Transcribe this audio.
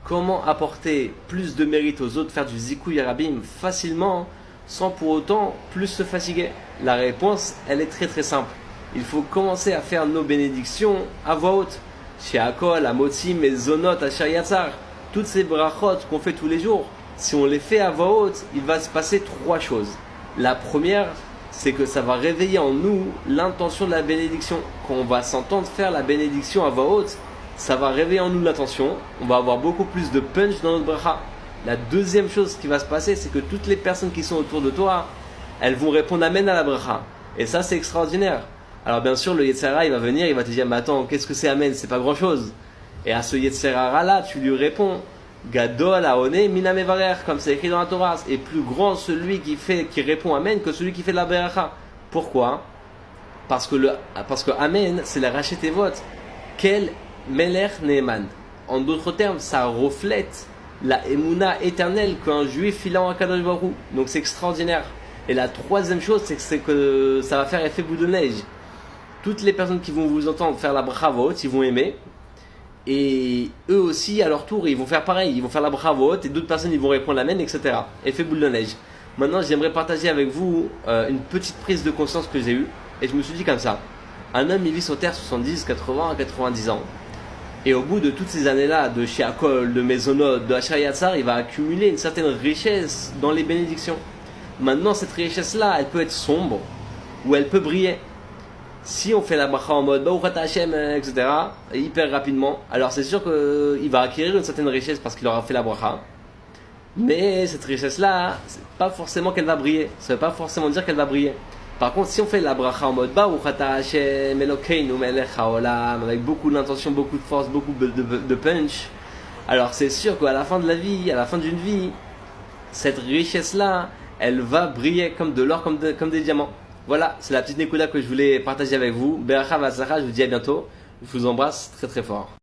Comment apporter plus de mérite aux autres, faire du zikouï arabim facilement, sans pour autant plus se fatiguer? La réponse, elle est très très simple. Il faut commencer à faire nos bénédictions à voix haute. Chez Akol, Amotim, Mezonot, Asher Yatzar, toutes ces brachot qu'on fait tous les jours, si on les fait à voix haute, il va se passer trois choses. La première, c'est que ça va réveiller en nous l'intention de la bénédiction. Quand on va s'entendre faire la bénédiction à voix haute, ça va réveiller en nous l'attention, on va avoir beaucoup plus de punch dans notre bracha. La deuxième chose qui va se passer, c'est que toutes les personnes qui sont autour de toi, elles vont répondre amen à la bracha. Et ça, c'est extraordinaire. Alors bien sûr, le Yetzer Hara, il va venir, il va te dire, mais attends, qu'est-ce que c'est amen? C'est pas grand chose. Et à ce Yetzer Hara là, tu lui réponds, Gadol Aone Mina Mevarer, comme c'est écrit dans la Torah. Et plus grand celui qui répond amen que celui qui fait la bracha. Pourquoi? Parce que amen, c'est la rachet vote. Quel Meler Neeman. En d'autres termes, ça reflète la émouna éternelle qu'un juif il a en Kadosh Baruch Hu. Donc c'est extraordinaire. Et la troisième chose, c'est que ça va faire effet boule de neige. Toutes les personnes qui vont vous entendre faire la bravo, ils vont aimer. Et eux aussi, à leur tour, ils vont faire pareil. Ils vont faire la bravo et d'autres personnes ils vont répondre l'amen, etc. Effet boule de neige. Maintenant, j'aimerais partager avec vous une petite prise de conscience que j'ai eue. Et je me suis dit comme ça. Un homme, il vit sur terre 70, 80, 90 ans. Et au bout de toutes ces années-là, de Shiakol, de Mezonot, de Asher Yatzar, il va accumuler une certaine richesse dans les bénédictions. Maintenant, cette richesse-là, elle peut être sombre ou elle peut briller. Si on fait la bracha en mode Baruch Ata Hashem, etc., hyper rapidement, alors c'est sûr qu'il va acquérir une certaine richesse parce qu'il aura fait la bracha. Mais cette richesse-là, c'est pas forcément qu'elle va briller. Ça veut pas forcément dire qu'elle va briller. Par contre, si on fait la bracha en mode Baruch Ata Hashem Elokeinu melech haolam, avec beaucoup d'intention, beaucoup de force, beaucoup de punch, alors c'est sûr qu'à la fin de la vie, à la fin d'une vie, cette richesse-là, elle va briller comme de l'or, comme des diamants. Voilà, c'est la petite nékouda que je voulais partager avec vous. Beracha v'atzlacha, je vous dis à bientôt. Je vous embrasse très très fort.